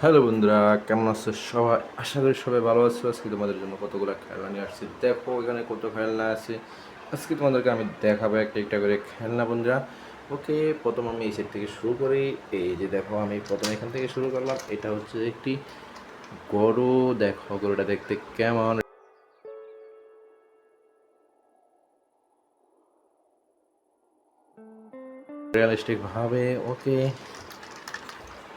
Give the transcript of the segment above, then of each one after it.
Hello বন্ধুরা, কেমন আছো সবাই? আশা করি সবাই ভালো আছো। আজকে তোমাদের জন্য কতগুলো খেলনা নিয়ে আসছি। দেখো এখানে কত খেলনা আছে। আজকে তোমাদেরকে আমি দেখাবো একটা একটা করে খেলনা বন্ধুরা। ওকে, প্রথম আমি এই সাইড থেকে শুরু করি। এই যে দেখো, আমি প্রথম এখান থেকে শুরু করলাম। এটা হচ্ছে একটি গরু। দেখো গরুটা দেখতে কেমন রিয়ালিস্টিক ভাবে। ওকে,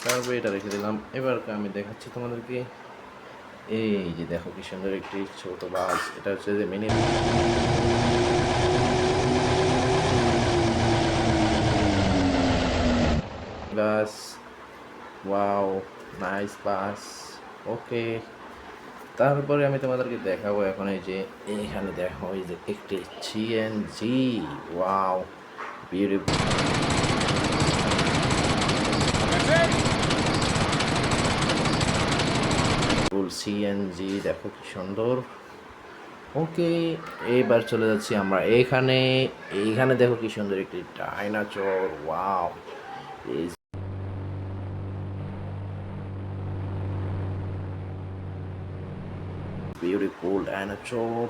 তারপরে এটা রেখে দিলাম। এবার আমি দেখাচ্ছি তোমাদেরকে। এই যে দেখো কি সুন্দর একটি ছোট বাস। এটা হচ্ছে যে মিনি বাস। ওয়াও, নাইস বাস। ওকে, তারপরে আমি তোমাদেরকে দেখাবো এখন। এই যে এইখানে দেখো, এই যে একটি সিএনজি। Wow, beautiful CNG. দেখো কি সুন্দর। ওকে, এইবার চলে যাচ্ছি আমরা এইখানে। এইখানে দেখো কি সুন্দর একটি dinosaur. Wow, beautiful dinosaur.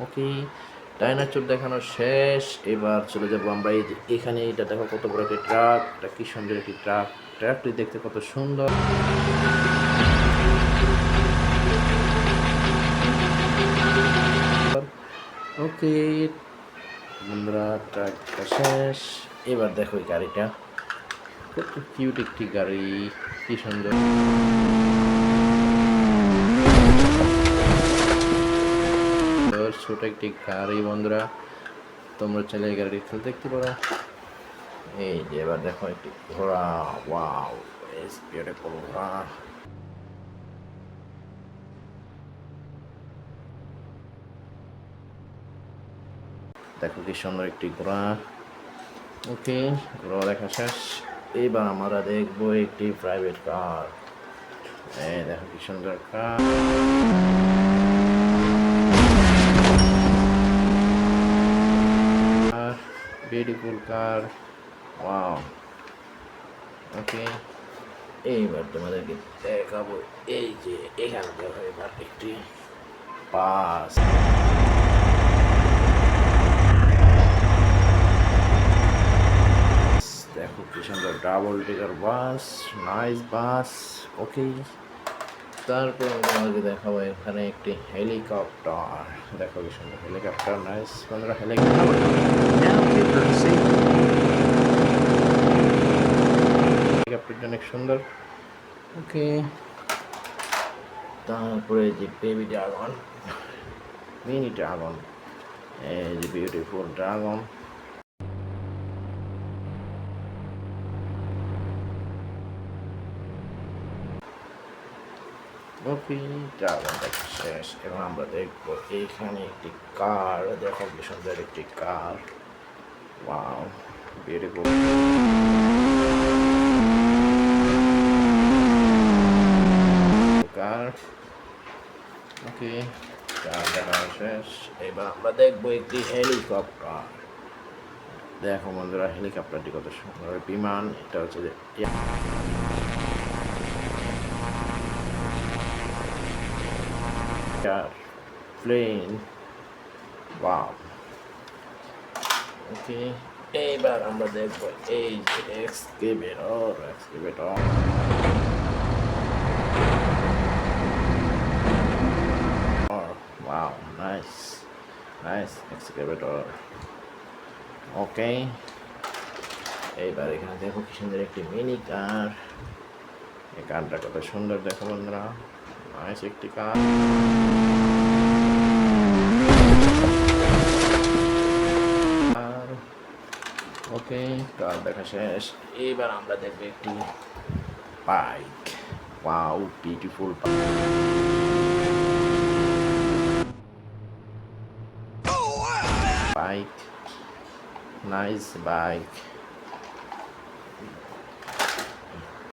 Okay, dinosaur দেখানো শেষ। এবার চলে যাবো আমরা এই যে এখানে। এটা দেখো কত বড় একটি ট্রাক। এটা কি সুন্দর একটি ট্রাক। ট্রাকটি দেখতে কত সুন্দর। ওকে বন্ধুরা, ট্রাকটা শেষ। এবার দেখো এই গাড়িটা কত কিউট একটি গাড়ি, কি সুন্দর। ছোট একটি গাড়ি বন্ধুরা, তোমরা চাইলে এই গাড়ি খেলতে দেখতে পারো। এই যে এবার দেখো একটি ঘোড়া। ওয়াও, ইটস বিউটিফুল ঘোড়া। দেখো কি সুন্দর একটি ঘোড়া। ওকে, ঘোড়া দেখা শেষ। এবার আমরা দেখবো একটি প্রাইভেট কার। এই দেখো কি সুন্দর কার। বিউটিফুল কার। ওয়াও। ওকে, এইবার তোমাদেরকে দেখাবো। এই যে এখানে দেখো এবার একটি বাস। দেখো কি সুন্দর ডাবল ডেকার বাস, নাইস বাস। ওকে, তারপর আমি তোমাদেরকে দেখাবো এখানে একটি হেলিকপ্টার। দেখো কি সুন্দর হেলিকপ্টার, নাইস বন্ধুরা। হেলিকপ্টারটা অনেক সুন্দর। ওকে, তারপরে যে বেবি ড্রাগন, মিনি ড্রাগন। এই যে বিউটিফুল ড্রাগন। ওকে, ড্রাগন দেখা শেষ। এবং আমরা দেখবো এইখানে একটি কার। দেখো কি সুন্দর একটি কার। ওয়াও, বিউটিফুল কার। ওকে, কার দেখা শেষ। এবার আমরা দেখবো একটি হেলিকপ্টার। দেখো বন্ধুরা, হেলিকপ্টারটি কত সুন্দর। বিমান, এটা হচ্ছে যে প্লেন। ওয়াও। ওকে, এইবার আমরা দেখবো এই যে excavator. Wow, nice nice excavator. Okay, এইবার এখানে দেখো কি সুন্দর একটি মিনি কার। এই কারটা কত সুন্দর দেখো বন্ধুরা, নাইস একটি কার। ওকে, কার দেখা শেষ। এবার আমরা দেখবো একটি bike. Wow, beautiful bike, nice bike.